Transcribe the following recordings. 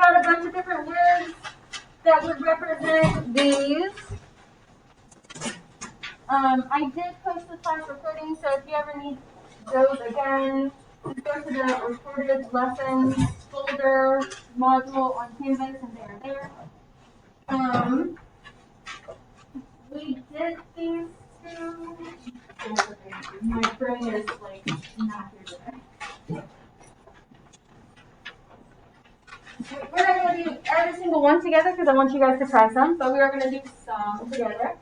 got a bunch of different words that would represent these. I did post the class recording, so if you ever need those again, just go to the recorded lessons folder module on Canvas, and they're there. We did these two. My brain is like not here today. We're not going to do every single one together because I want you guys to try some, but we are going to do some together.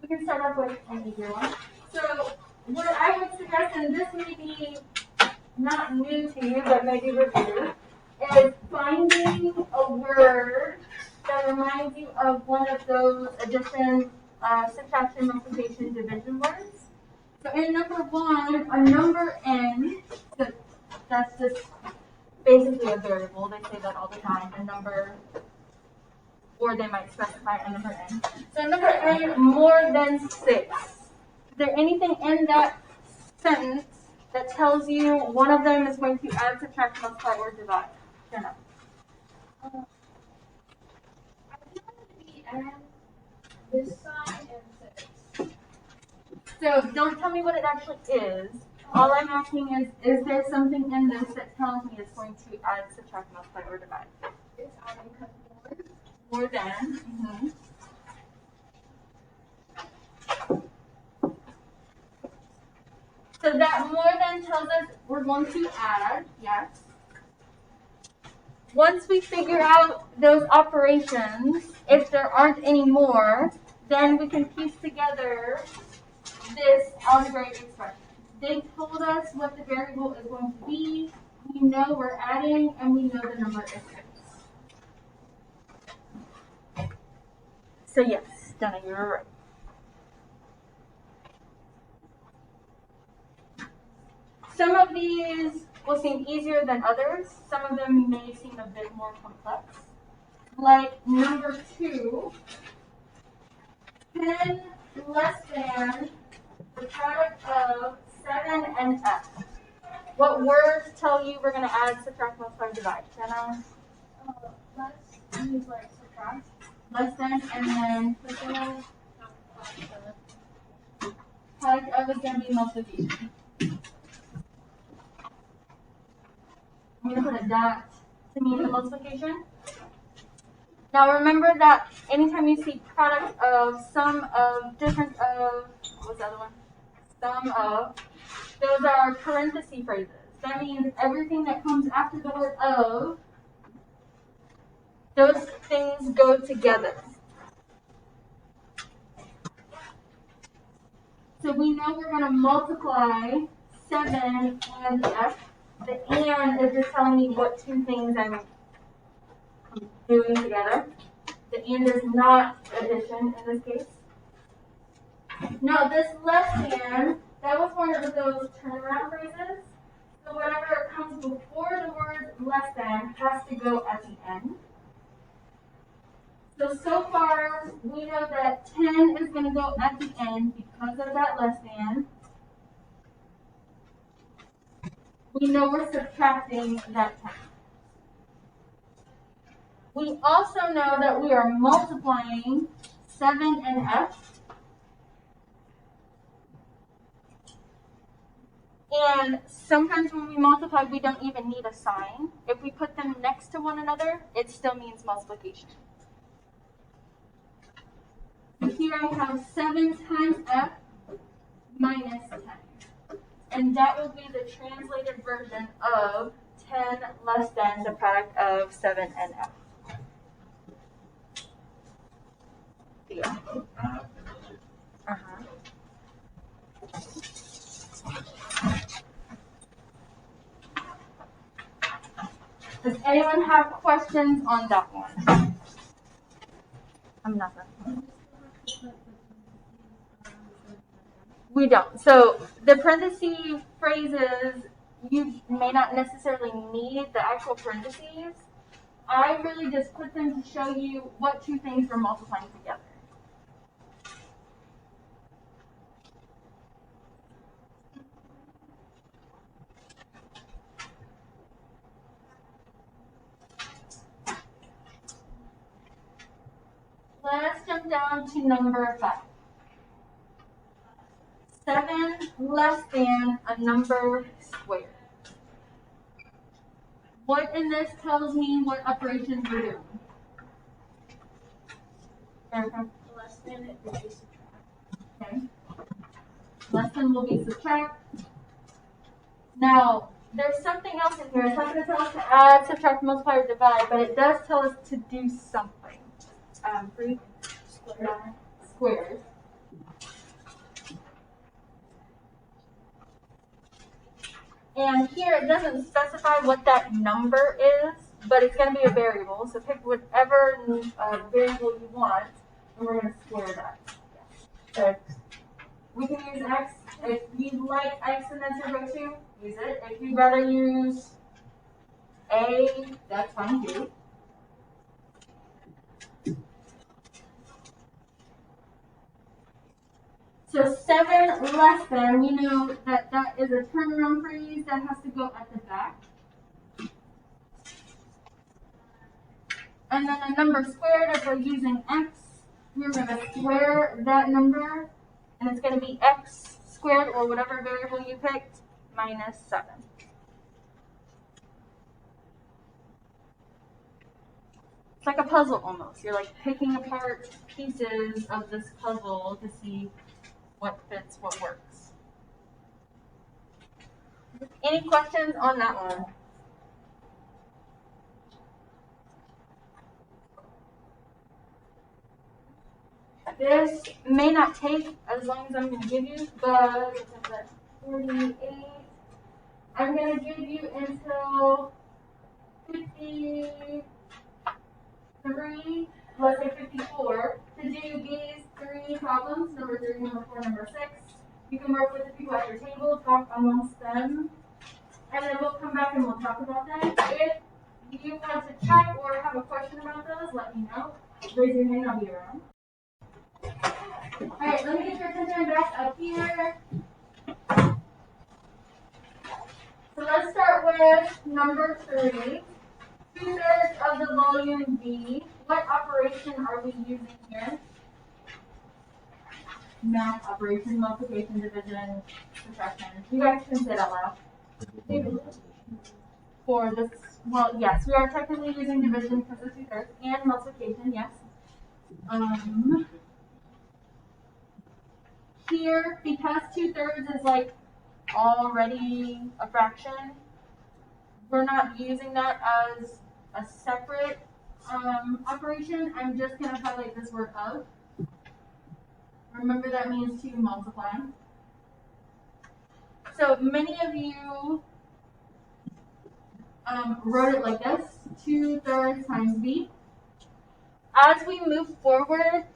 We can start off with an easier one. So what I would suggest, and this may be not new to you, but maybe review, is finding a word that reminds you of one of those addition, subtraction, multiplication, division words. So in number one, a number n, so that's just basically a variable. They say that all the time, a number, or they might specify a number n. So number n more than 6. Is there anything in that sentence that tells you one of them is going to add, subtract, multiply, or divide? Jenna. I want it to be n, this sign, and 6. So don't tell me what it actually is. All I'm asking is there something in this that tells me it's going to add, subtract, multiply, or divide? It's adding More than. Mm-hmm. So that more than tells us we're going to add, yes. Once we figure out those operations, if there aren't any more, then we can piece together this algebraic expression. They told us what the variable is going to be. We know we're adding, and we know the number is 6. So yes, Donna, you were right. Some of these will seem easier than others. Some of them may seem a bit more complex. Like number 2, 10 less than the product of 7 and f. What words tell you we're going to add, subtract, multiply, divide? Jenna? less means like subtract. Less than, and then product of is going to be multiplication. I'm going to put a dot to mean the multiplication. Now remember that anytime you see product of, sum of, difference of, what was the other one? Sum of, those are parenthesis phrases. That means everything that comes after the word of, those things go together. So we know we're going to multiply 7 and f. The and is just telling me what two things I'm doing together. The and is not addition in this case. Now this less than, that was one of those turnaround phrases. So whatever comes before the word less than has to go at the end. So far we know that 10 is going to go at the end because of that less than. We know we're subtracting that 10. We also know that we are multiplying 7 and f. And sometimes when we multiply, we don't even need a sign. If we put them next to one another, it still means multiplication. So here I have 7 times f minus 10. And that will be the translated version of 10 less than the product of 7 and f. Yeah. Does anyone have questions on that one? I'm not done. We don't. So the parentheses phrases, you may not necessarily need the actual parentheses. I really just put them to show you what two things we're multiplying together. jump down to number 5. 7 less than a number squared. What in this tells me what operations we're doing? Erica? Less than it would be subtract. Okay. Less than will be subtract. Now, there's something else in here. It's not going to tell us to add, subtract, multiply, or divide, but it does tell us to do something. Greek squares. And here it doesn't specify what that number is, but it's going to be a variable. So pick whatever variable you want, and we're going to square that. So we can use x. If you like x and that's your go-to, use it. If you'd rather use a, that's fine too. So 7 less than, we know that that is a turnaround phrase that has to go at the back. And then a number squared, if we're using x, we're going to square that number, and it's going to be x squared, or whatever variable you picked, minus 7. It's like a puzzle almost. You're like picking apart pieces of this puzzle to see what fits, what works. Any questions on that one? This may not take as long as I'm going to give you, but it's at 48. I'm going to give you until 53, let's say 54, to do these 3 problems, number 3, number 4, number 6. You can work with the people at your table, talk amongst them, and then we'll come back and we'll talk about that. If you want to check or have a question about those, let me know. Raise your hand, I'll be around. Alright, let me get your attention back up here. So let's start with number 3. 2/3 of the volume B. What operation are we using here? Math operation, multiplication, division, subtraction. You guys can say it out loud. For this, well, yes, we are technically using division because of 2/3 and multiplication, yes. Here, because 2/3 is like already a fraction, we're not using that as a separate operation. I'm just going to highlight this word of. Remember that means to multiply. So many of you wrote it like this, 2/3 times b. As we move forward,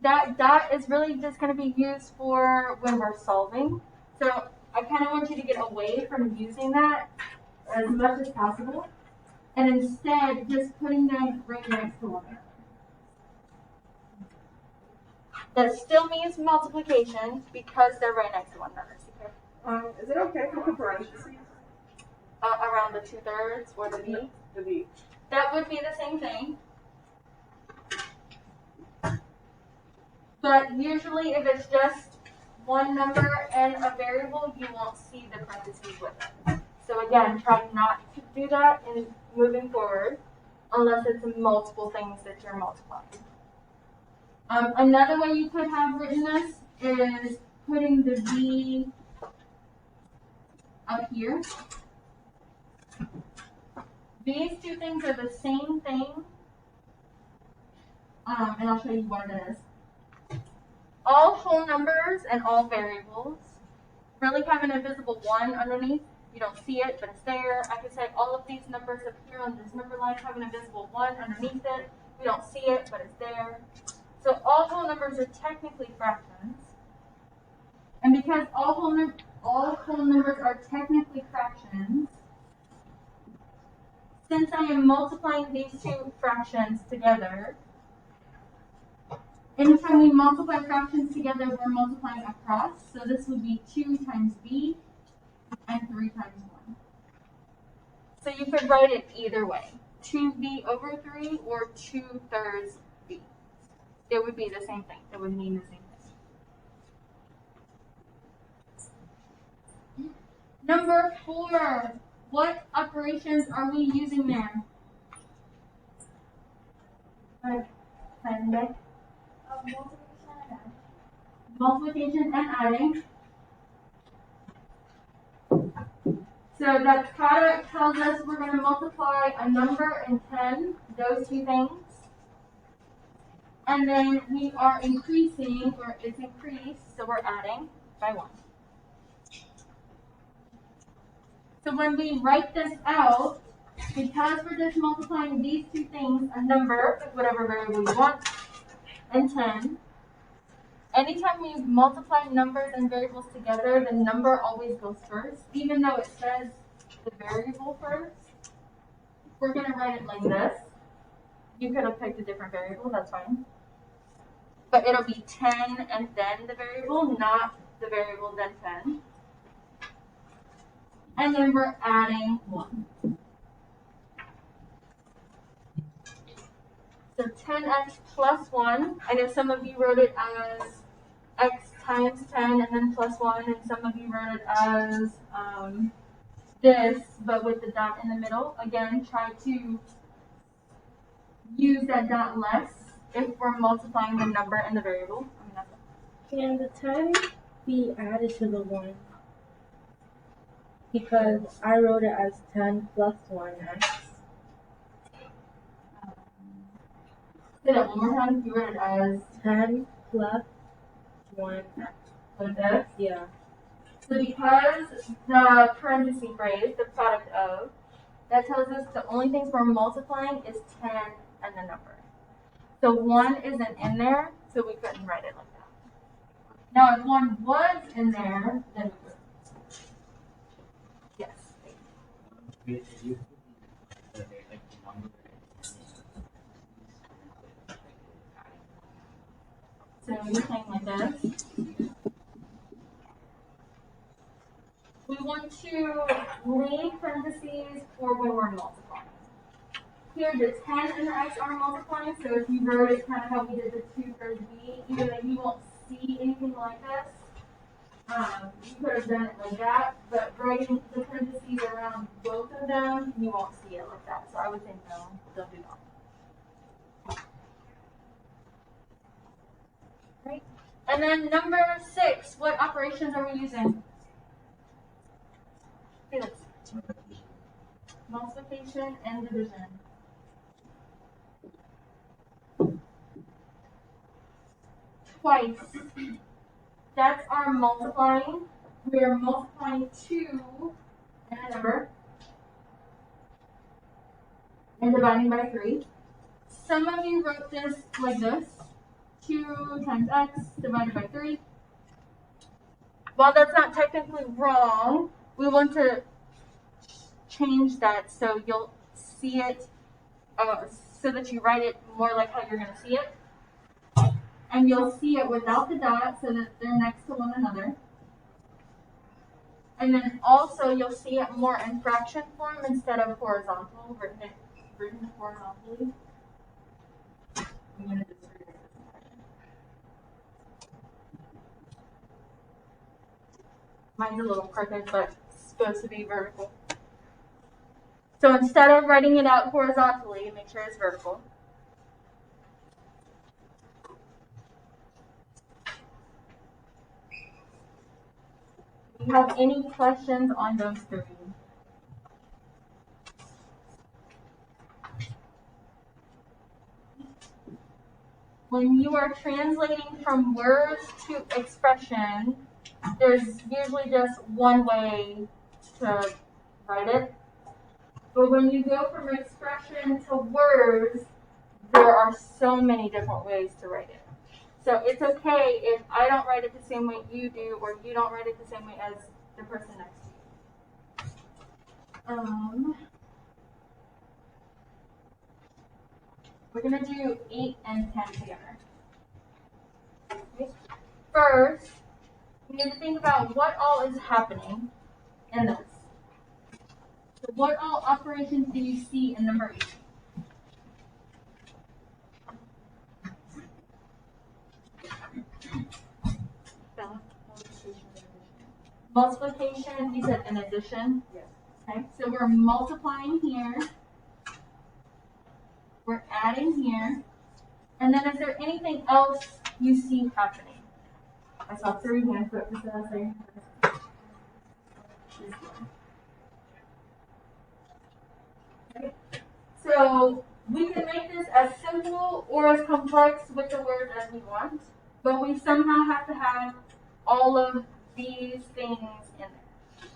that dot is really just going to be used for when we're solving. So I kind of want you to get away from using that as much as possible, and instead just putting them right next to one another. That still means multiplication because they're right next to one another. Is it okay to put parentheses? Around the 2/3 or the b? The B. That would be the same thing. But usually if it's just one number and a variable, you won't see the parentheses with it. So again, try not to do that in moving forward unless it's multiple things that you're multiplying. Another way you could have written this is putting the b up here. These two things are the same thing, and I'll show you what it is. All whole numbers and all variables really have an invisible 1 underneath. You don't see it, but it's there. I could say all of these numbers up here on this number line have an invisible 1 underneath it. We don't see it, but it's there. So all whole numbers are technically fractions. And because all whole numbers are technically fractions, since I am multiplying these two fractions together, anytime we multiply fractions together, we're multiplying across. So this would be 2 times b and 3 times 1. So you could write it either way. 2b over 3 or 2/3 b. it would be the same thing. It would mean the same thing. Number 4. What operations are we using there? Multiplication and adding. So the product tells us we're going to multiply a number and 10, those two things. And then we are increasing, or it's increased, so we're adding by 1. So when we write this out, because we're just multiplying these two things, a number, whatever variable you want, and 10, anytime we multiply numbers and variables together, the number always goes first, even though it says the variable first. We're going to write it like this. You could have picked a different variable, that's fine. But it'll be 10 and then the variable, not the variable then 10. And then we're adding 1. So 10x plus 1. I know some of you wrote it as x times 10 and then plus 1, and some of you wrote it as this, but with the dot in the middle. Again, try to use that dot less if we're multiplying the number and the variable. Can the 10 be added to the 1? Because I wrote it as 10 plus 1x. Say that one more time. You wrote it as 10 plus 1x. like this. Yeah. So because the parenthesis phrase, the product of, that tells us the only things we're multiplying is 10 and the number. So 1 isn't in there, so we couldn't write it like that. Now if 1 was in there, then we would. Yes. So you're saying like this. We want to leave parentheses for when we're multiplying. Here the 10 and the x are multiplying, so if you wrote it kind of how we did the 2 for b, even though you won't see anything like this, you could have done it like that, but writing the parentheses around both of them, you won't see it like that. So I would think no, don't do that. Right? And then number 6, what operations are we using? Felix. Multiplication and division. Twice. That's our multiplying. We are multiplying 2 and a number and dividing by 3. Some of you wrote this like this. 2 times x divided by 3. While that's not technically wrong, we want to change that so you'll see it, so that you write it more like how you're going to see it. And you'll see it without the dot so that they're next to one another. And then also you'll see it more in fraction form instead of horizontal, written horizontally. I'm going to just read it. Mine's a little crooked, but it's supposed to be vertical. So instead of writing it out horizontally, make sure it's vertical. Do you have any questions on those 3? When you are translating from words to expression, there's usually just one way to write it. But when you go from expression to words, there are so many different ways to write it. So it's okay if I don't write it the same way you do, or you don't write it the same way as the person next to you. We're going to do 8 and 10 together. Okay. First, we need to think about what all is happening in this. So what all operations do you see in number 8? Multiplication, you said in addition? Yes. Okay, so we're multiplying here. We're adding here. And then is there anything else you see happening? I saw 3 hands, but was that saying? Okay. So we can make this as simple or as complex with the words as we want, but we somehow have to have all of these things in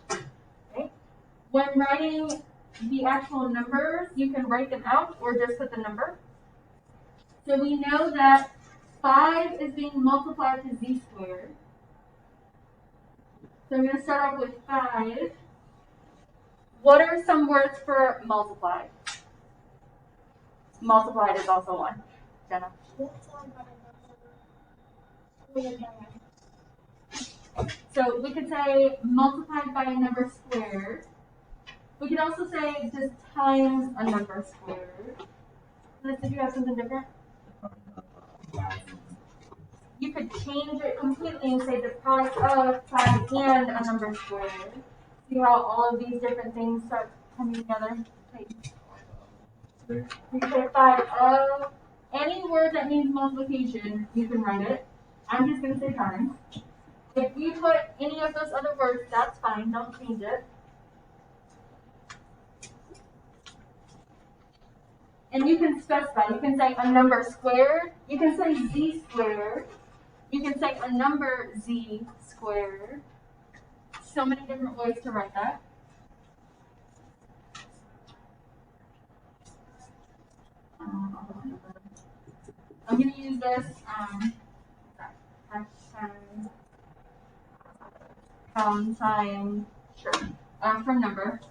there. Okay? When writing the actual numbers, you can write them out or just put the number. So we know that 5 is being multiplied to z squared. So I'm going to start off with 5. What are some words for multiplied? Multiplied is also one. Jenna. So we could say multiplied by a number squared. We could also say just times a number squared. Did you have something different? You could change it completely and say the product of 5 and a number squared. See how all of these different things start coming together? You can say 5 of any word that means multiplication, you can write it. I'm just going to say times. If you put any of those other words, that's fine. Don't change it. And you can specify. You can say a number squared. You can say z squared. You can say a number z squared. So many different ways to write that. I'm going to use this pound sign, sure, for number.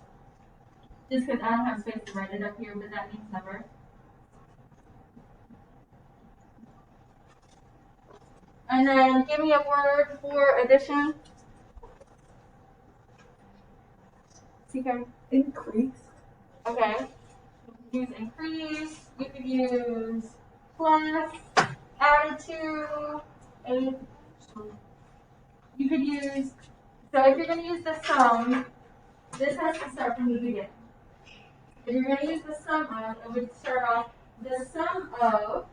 Just because I don't have space to write it up here, but that means number. And then give me a word for addition. CK? Increase. Okay. You could use increase. You could use plus, added to, a. You could use, so if you're going to use the sum, this has to start from the beginning. If you're going to use the sum of, it would start off the sum of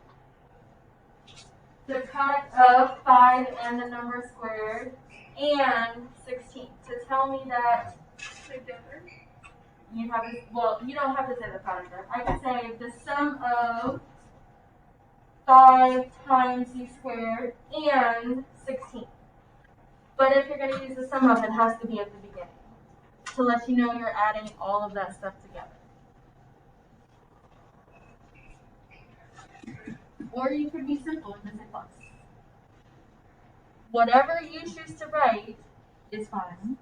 the product of 5 and the number squared and 16. So tell me that together. You have to, well, you don't have to say the product of. I can say the sum of 5 times z squared and 16. But if you're going to use the sum of, it has to be at the beginning to let you know you're adding all of that stuff together. Or you could be simple and just say plus. Whatever you choose to write is fine.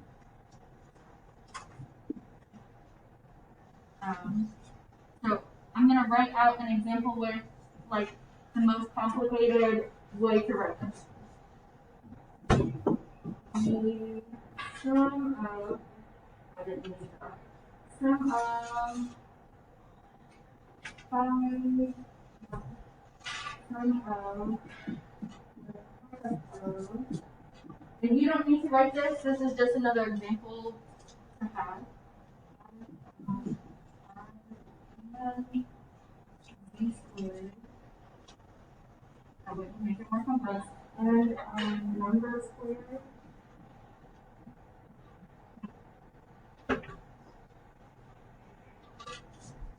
So I'm going to write out an example with like the most complicated way to write this. The sum of, I didn't use that. Sum of 5, sum of, and you don't need to write this, this is just another example to have. Z squared. I would make it more complex. And number squared.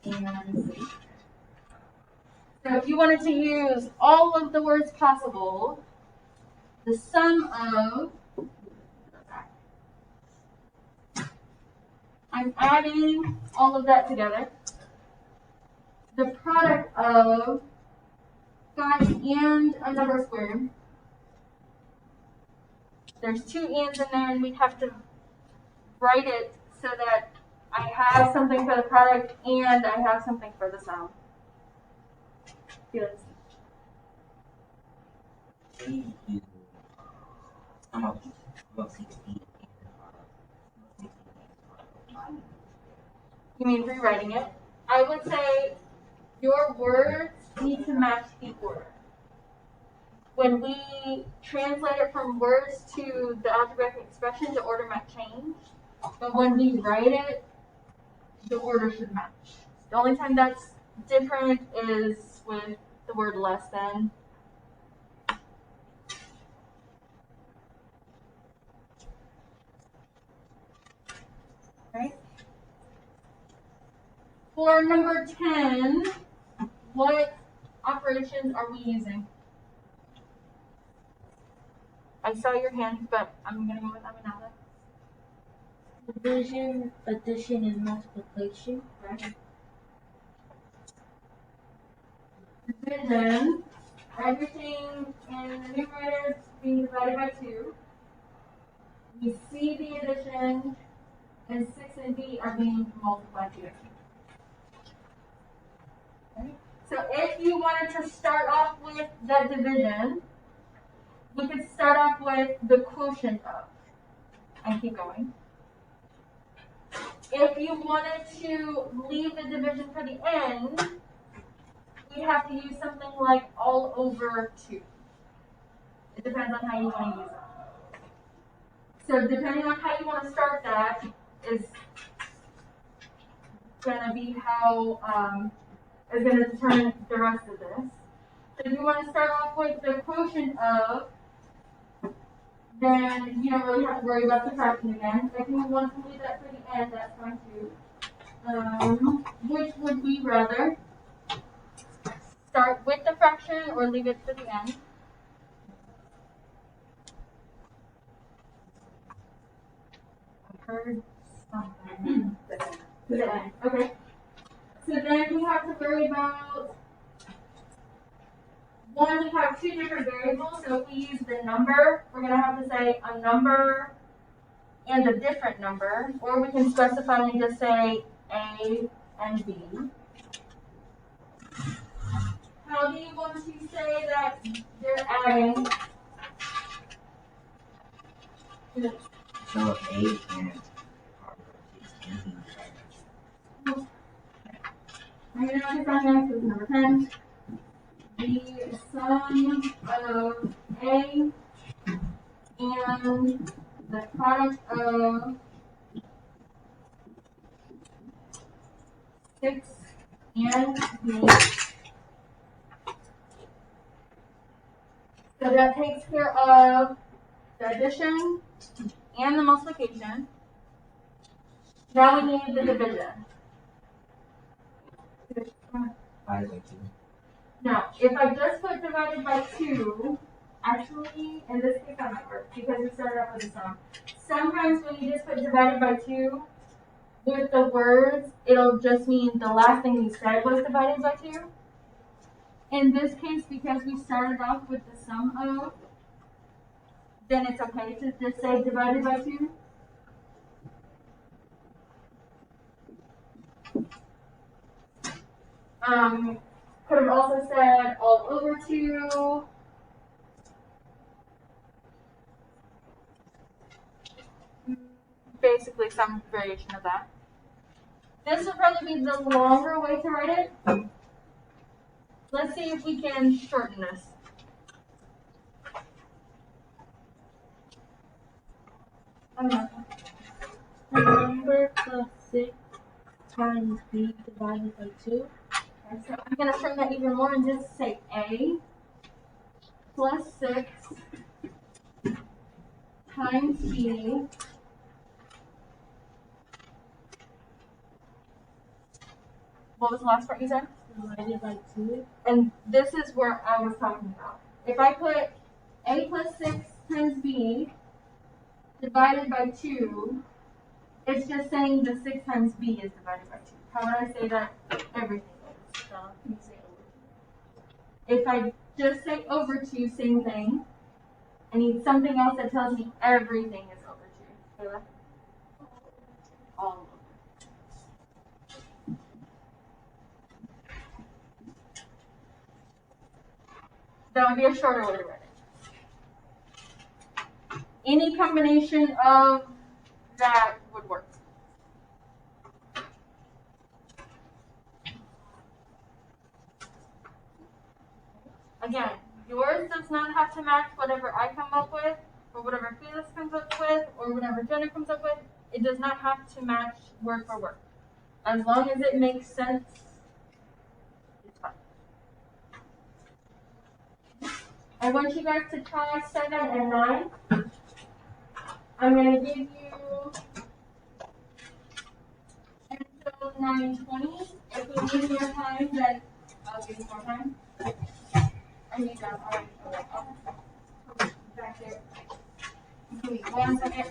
And Z. So if you wanted to use all of the words possible, the sum of, I'm adding all of that together. The product of 5 and a number squared. There's 2 ands in there, and we'd have to write it so that I have something for the product and I have something for the sum. Felix. You mean rewriting it? I would say your words need to match the order. when we translate it from words to the algebraic expression, the order might change. But when we write it, the order should match. The only time that's different is with the word less than. Right? For number 10, what operations are we using? I saw your hand, but I'm going to go with Aminata. Division, addition, and multiplication. Right? Division, everything in the numerator is being divided by 2. We see the addition, and 6 and b are being multiplied here. Okay? So if you wanted to start off with the division, we could start off with the quotient of, and keep going. If you wanted to leave the division for the end, we have to use something like all over 2. It depends on how you want to use it. So depending on how you want to start that is going to be how is going to determine the rest of this. So if you want to start off with the quotient of, then you don't really have to worry about the fraction again. If you want to leave that for the end, that's fine too. Which would we rather? Start with the fraction or leave it for the end? I've heard something. The end. Okay. So then we have to worry about, one, we have 2 different variables. So if we use the number, we're going to have to say a number and a different number. Or we can specify and just say A and B. How do you want to say that they're adding? So A and I'm going to write down next is number 10. The sum of A and the product of 6 and B. So that takes care of the addition and the multiplication. Now we need the division. 5 by 2. Now, if I just put divided by 2, actually, in this case that might work because we started off with a sum. Sometimes when you just put divided by 2, with the words, it'll just mean the last thing you said was divided by 2. In this case, because we started off with the sum of, then it's okay to just say divided by 2. Could have also said all over 2. Basically some variation of that. This would probably be the longer way to write it. Let's see if we can shorten this. A number plus 6 times b divided by 2. Okay, so I'm going to shorten that even more and just say A plus 6 times B what was the last part you said? Divided by 2. And this is where I was talking about. If I put A plus 6 times B divided by 2, it's just saying the 6 times B is divided by 2. How would I say that everything is? So, let me say over 2. If I just say over 2, same thing. I need something else that tells me everything is over 2. Kayla? All over. That would be a shorter way to write it. Any combination of that would work. Again, Yours does not have to match whatever I come up with, or whatever Felix comes up with, or whatever Jenna comes up with. It does not have to match word for word. As long as it makes sense, it's fine. I want you guys to try 7 and 9. I'm going to give you until 9:20. If we need more time, then I'll give you more time. I need that already. Back there. Give me 1 second.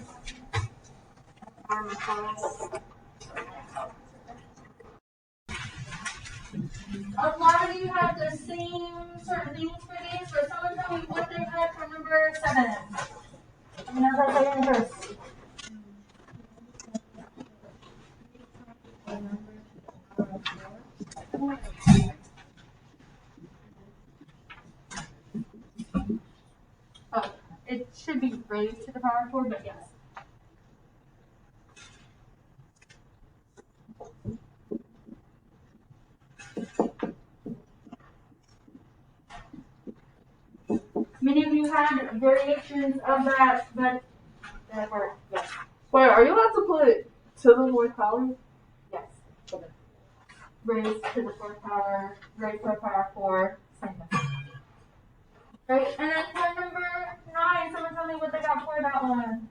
A lot of you have the same sort of things for these, but someone tell me what they had for number 7. I'm going to write that in first. Oh, it should be raised to the power of 4, but yes. Many of you had variations of that, but that worked. Yes. Wait, are you allowed to put to the 4th power? Yes. Raised to the 4th power, raised to the power of 4, same thing. Right, and then for number 9, someone tell me what they got for that one.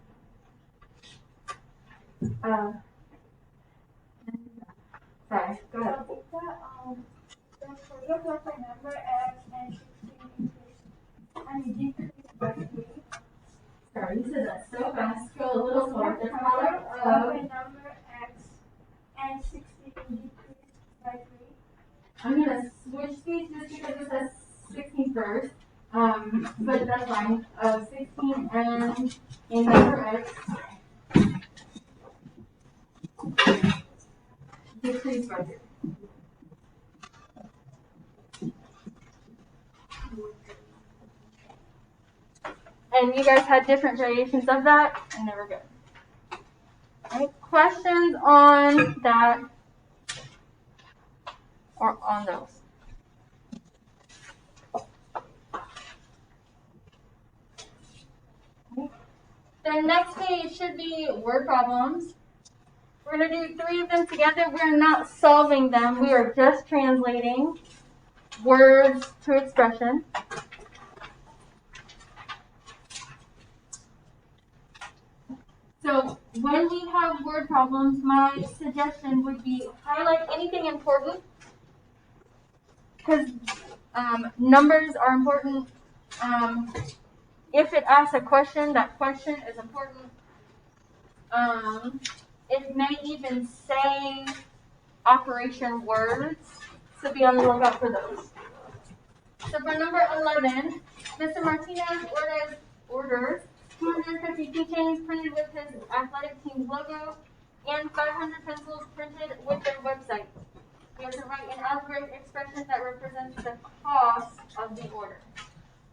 Sorry, go ahead. So the number x and 16 and decrease by 3. Sorry, you said that so fast. Go a little slower. The power The of. number x and 16 decrease by 3. I'm gonna switch these just because it says 16 first. But that's fine. 16 and in number x. Decrease by 3. And you guys had different variations of that, and they were good. Right? Questions on that or on those? The next page should be word problems. We're going to do 3 of them together. We're not solving them. We are just translating words to expression. So when we have word problems, my suggestion would be highlight anything important, because numbers are important. If it asks a question, that question is important. It may even say operation words, so be on the lookout for those. So for number 11, Mr. Martinez orders 250 keychains printed with his athletic team logo and 500 pencils printed with their website. You have to write an algebraic expression that represents the cost of the order.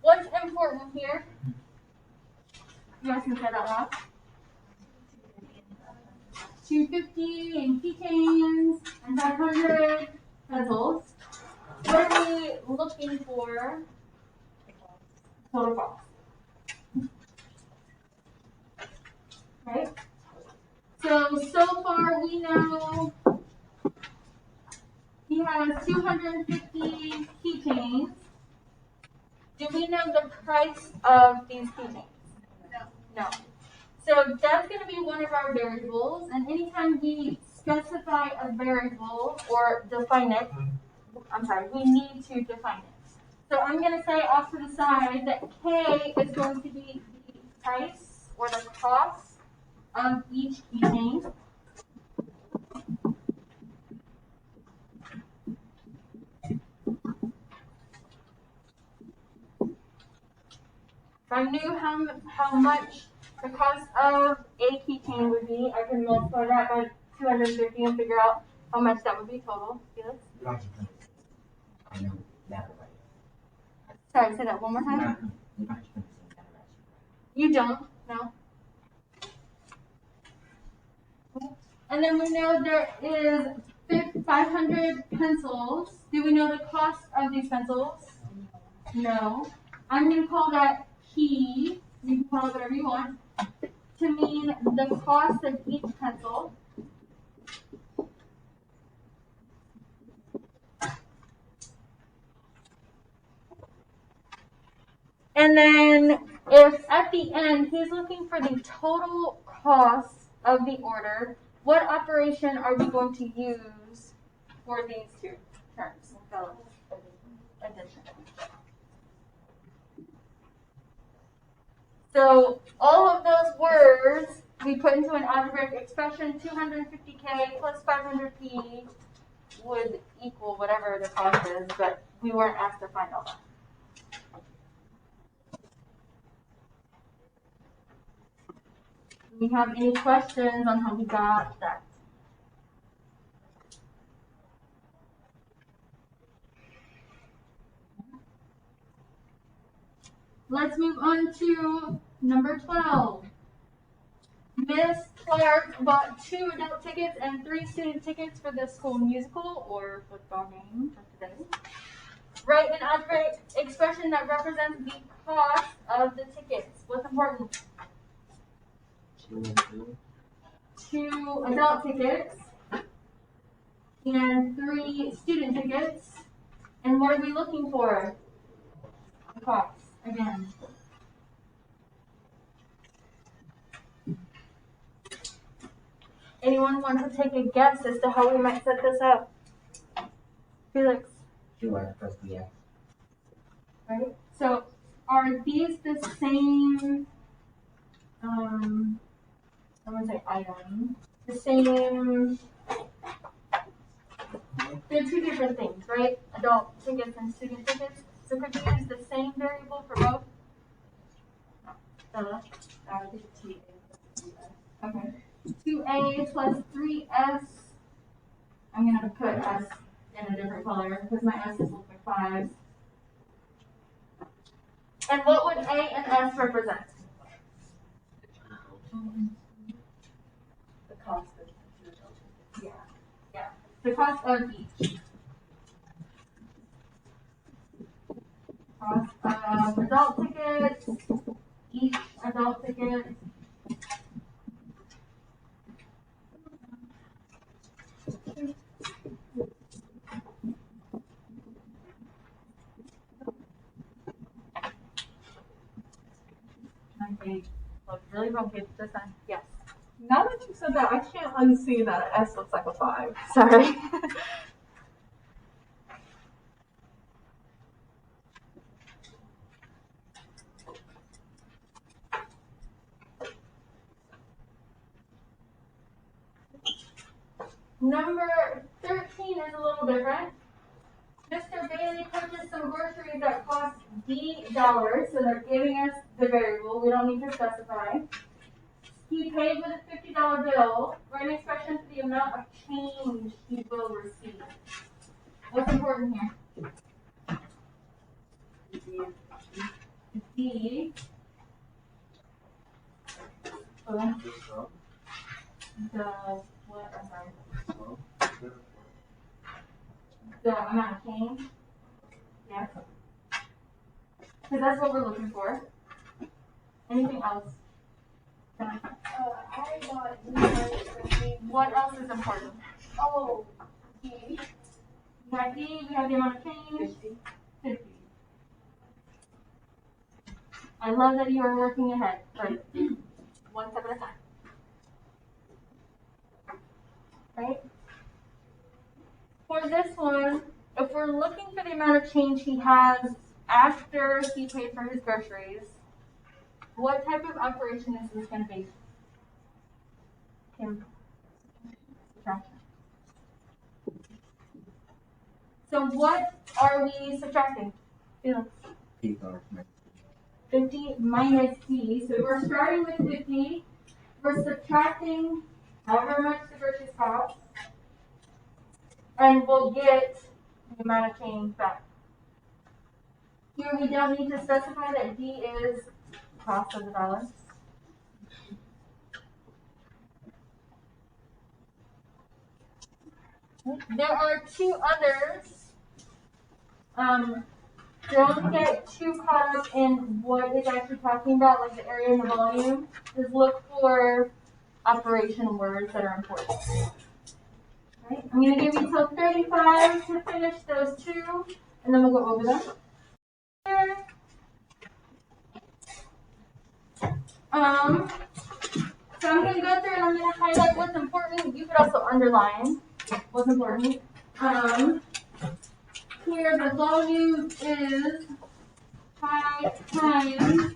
What's important here? You guys can say that out. 250 in keychains and 500 pencils. What are we looking for? Total cost. Right? So far we know he has 250 keychains. Do we know the price of these keychains? No. So that's going to be one of our variables, and anytime we specify a variable or define it, we need to define it. So I'm going to say off to the side that K is going to be the price or the cost of each keychain. If I knew how much the cost of a keychain would be, I can multiply that by 250 and figure out how much that would be total. Felix? I know that right. Sorry, say that one more time. You don't? No? And then we know there is 500 pencils. Do we know the cost of these pencils? No. I'm going to call that P, you can call it whatever you want, to mean the cost of each pencil. And then if at the end he's looking for the total cost of the order, what operation are we going to use for these two terms? Addition. So all of those words we put into an algebraic expression, 250k plus 500p would equal whatever the cost is, but we weren't asked to find all that. Do we have any questions on how we got that? Let's move on to number 12. Miss Clark bought 2 adult tickets and 3 student tickets for the school musical or football game for today. Write an algebraic expression that represents the cost of the tickets. What's important? 2 adult tickets and 3 student tickets. And what are we looking for? The cost, again. Anyone want to take a guess as to how we might set this up? Felix. 2x plus bx. Right? So are these the same, I'm going to say item, the same, they're 2 different things, right? Adult tickets and student tickets. So could we use the same variable for both? I think TA. Okay. 2a plus 3s. I'm going to put s in a different color because my s is looking 5s. And what would a and s represent? The cost of the adult. Yeah. The cost of each. Cost of adult tickets, each adult ticket. Okay, look really funky this time. Yes. Now that you said that, I can't unsee that an S looks like a 5. Sorry. Number 13 is a little different. Mr. Bailey purchased some groceries that cost D dollars, so they're giving us the variable. We don't need to specify. He paid with a $50 bill. Write an expression for the amount of change he will receive. What's important here? D. The what? I'm sorry. The amount of change. Yeah. Because that's what we're looking for. Anything else? I got D. What else is important? Oh, D. We have D, we have the amount of change. 50. I love that you are working ahead. Right. One step at a time. Right? For this one, if we're looking for the amount of change he has after he paid for his groceries, what type of operation is this going to be? Subtraction. So what are we subtracting? Felix? P minus 50 minus D. So we're starting with 50. We're subtracting however much the groceries cost. And we'll get the amount of change back. Here we don't need to specify that D is cost of the dollar. There are 2 others Don't get too caught up in what it's actually talking about, like the area and the volume. Just look for operation words that are important. Right? I'm going to give you till 35 to finish those two, and then we'll go over them. So I'm going to go through and I'm going to highlight what's important. You could also underline what's important. Here the volume is pi times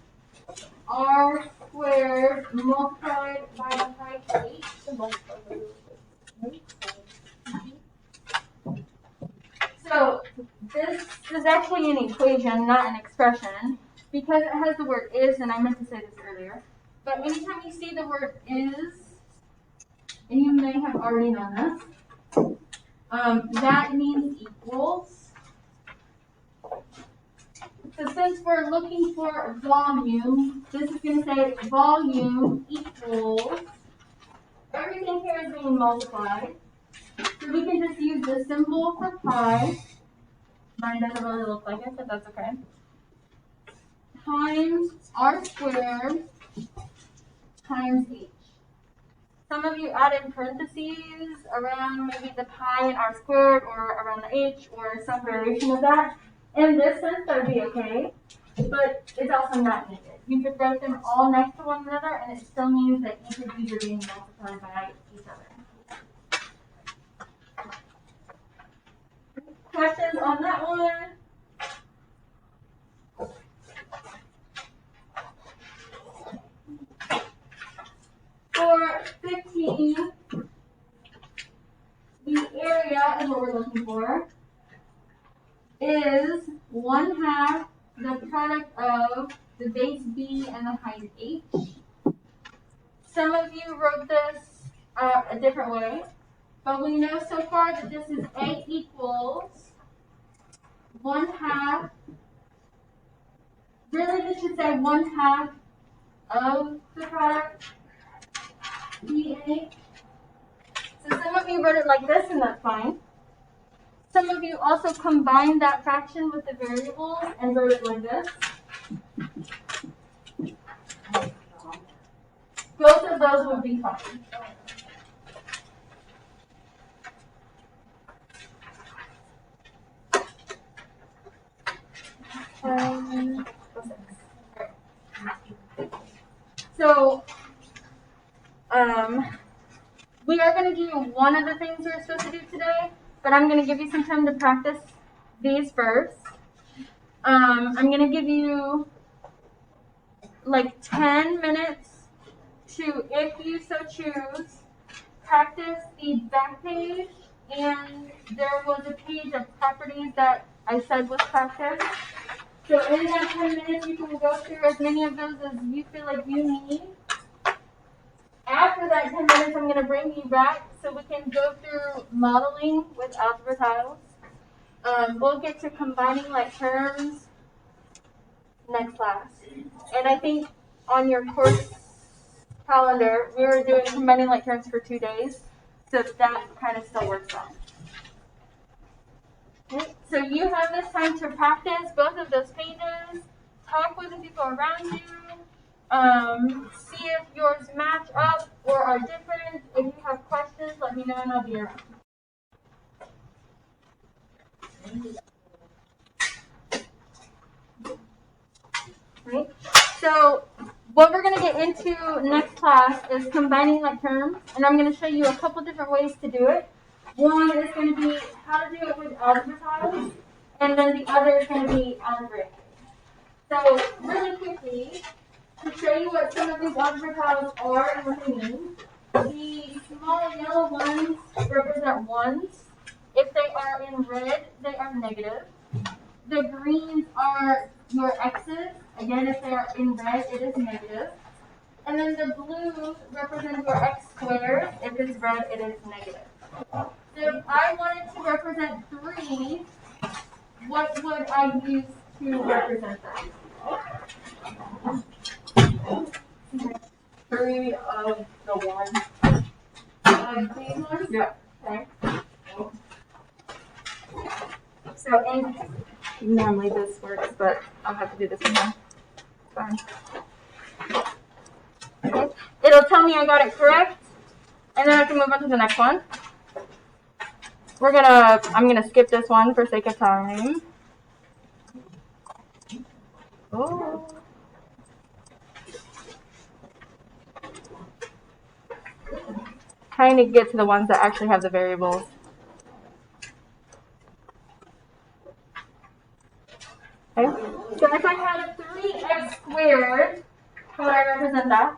r squared multiplied by the height h. So this is actually an equation, not an expression, because it has the word is, and I meant to say this earlier. But anytime you see the word is, and you may have already known this, that means equals. So since we're looking for volume, this is going to say volume equals, everything here is being multiplied. So we can just use the symbol for pi. Mine doesn't really look like it, but that's okay. Times r squared times h. Some of you added parentheses around maybe the pi and r squared, or around the h, or some variation of that. In this sense, that would be okay, but it's also not needed. You could write them all next to one another, and it still means that each of these are being multiplied by each other. Questions on that one? For 15, the area is what we're looking for, is 1/2 the product of the base b and the height h. Some of you wrote this a different way, but we know so far that this is a equals 1/2. Really, this should say 1/2 of the product b and h. So some of you wrote it like this, and that's fine. Some of you also combined that fraction with the variables and wrote it like this. Both of those would be fine. So, we are going to do one of the things we're supposed to do today, but I'm going to give you some time to practice these first. I'm going to give you like 10 minutes to, if you so choose, practice the back page, and there was a page of properties that I said was practiced. So in that 10 minutes, you can go through as many of those as you feel like you need. After that 10 minutes, I'm going to bring you back so we can go through modeling with algebra tiles. We'll get to combining like terms next class. And I think on your course calendar, we were doing combining like terms for 2 days. So that kind of still works out. Okay, so you have this time to practice both of those pages, talk with the people around you, see if yours match up or are different. If you have questions, let me know and I'll be around. Right? So what we're going to get into next class is combining like terms, and I'm going to show you a couple different ways to do it. One is going to be how to do it with algebra tiles, and then the other is going to be algebraic. So really quickly, to show you what some of these algebra tiles are and what they mean, the small yellow ones represent ones. If they are in red, they are negative. The greens are your x's. Again, if they are in red, it is negative. And then the blues represent your x squared. If it's red, it is negative. So if I wanted to represent 3, what would I use to represent that? 3 of the 1. These ones? Yeah. Okay. So in Normally this works, but I'll have to do this again. Fine. Okay. It'll tell me I got it correct, and then I can move on to the next one. I'm gonna skip this one for sake of time. Oh. Trying to get to the ones that actually have the variables. Okay. So if I had 3x squared, how would I represent that?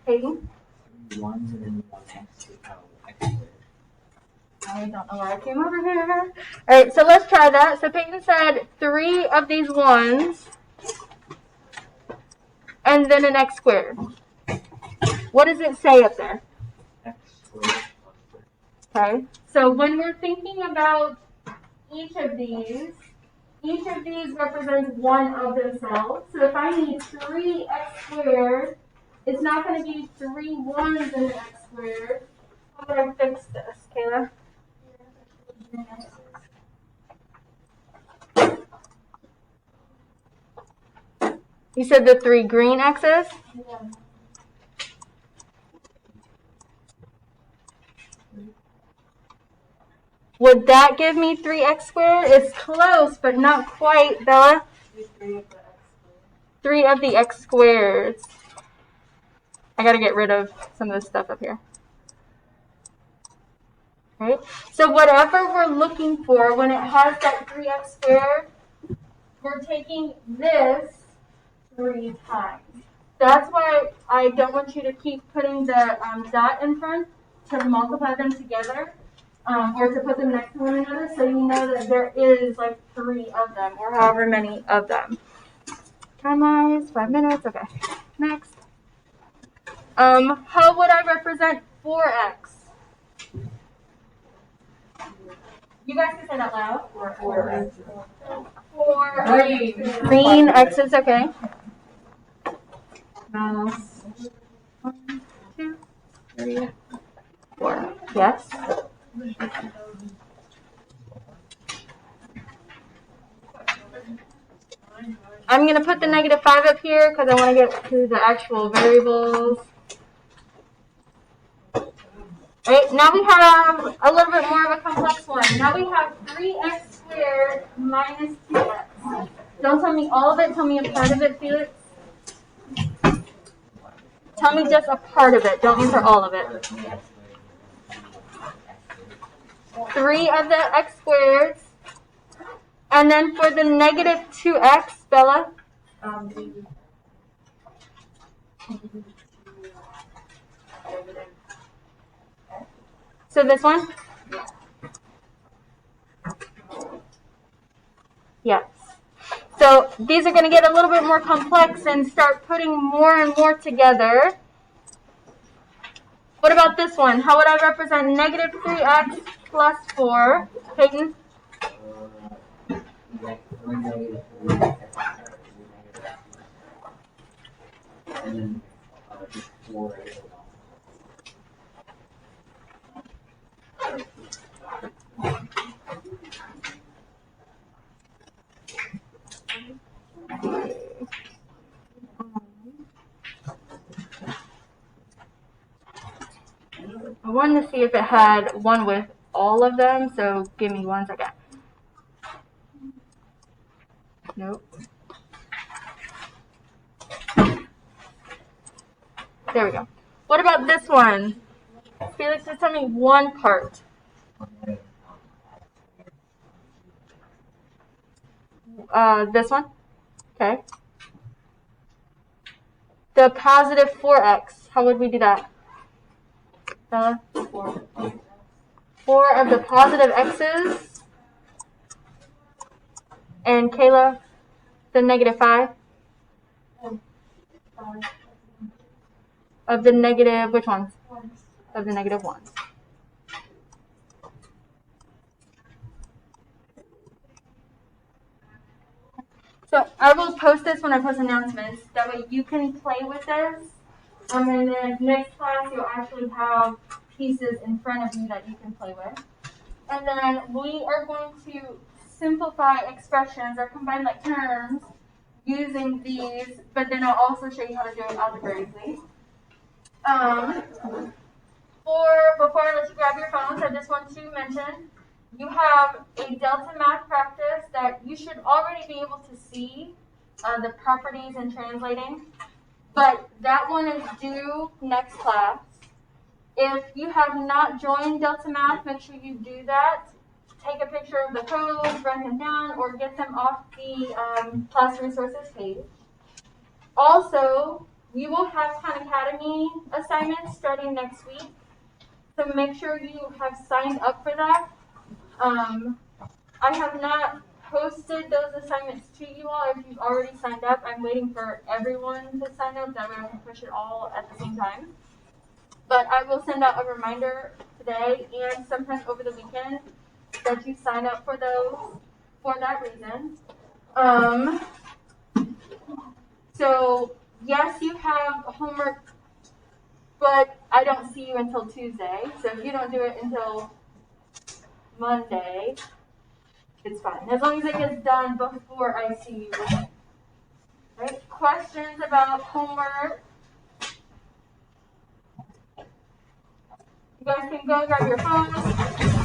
Peyton? Ones and then one x to x squared. I don't know why I came over here. Alright, so let's try that. So Peyton said 3 of these ones and then an x squared. What does it say up there? X squared. Okay, so when we're thinking about each of these represents one of themselves. So if I need 3x squared, it's not going to be 3 ones in x squared. How would I fix this, Kayla? You said the 3 green x's? Yeah. Would that give me 3x squared? It's close, but not quite, Bella. 3 of the x squareds. I gotta get rid of some of this stuff up here. Right? So whatever we're looking for, when it has that 3x squared, we're taking this 3 times. That's why I don't want you to keep putting the dot in front to multiply them together. Or to put them next to one another, so you know that there is like 3 of them, or however many of them. Time-wise, 5 minutes, okay. Next. How would I represent 4x? You guys can say that loud. 4 green x's, okay. Mouse. 1, 2, 3, 4. Yes. I'm going to put the -5 up here because I want to get to the actual variables. Right, now we have a little bit more of a complex one. Now we have 3x squared minus 2x. Don't tell me all of it, tell me a part of it, Felix. Tell me just a part of it, don't answer all of it. 3 of the x squareds. And then for the -2x, Bella? So this one? Yes. So these are going to get a little bit more complex and start putting more and more together. What about this one? How would I represent -3x plus 4? Peyton? And then just 4 x. I wanted to see if it had one with all of them, so give me 1 second. Nope. There we go. What about this one? Felix, just tell me one part. This one? Okay. The positive 4x. How would we do that? 4 of the positive x's. And Kayla, the -5. Of the negative, which ones? Of the -1s. So I will post this when I post announcements. That way you can play with this. And then next class you'll actually have pieces in front of you that you can play with. And then we are going to simplify expressions or combine like terms using these, but then I'll also show you how to do it algebraically. Before I let you grab your phones, I just want to mention you have a Delta Math practice that you should already be able to see the properties in translating, but that one is due next class. If you have not joined Delta Math, make sure you do that. Take a picture of the codes, write them down, or get them off the class resources page. Also, we will have Khan Academy assignments starting next week, so make sure you have signed up for that. I have not posted those assignments to you all. If you've already signed up, I'm waiting for everyone to sign up. That way I can push it all at the same time. But I will send out a reminder today and sometime over the weekend that you sign up for those for that reason. So yes, you have homework, but I don't see you until Tuesday. So if you don't do it until Monday, it's fine. As long as it gets done before I see you. Right? Questions about homework? You guys can go grab your phones.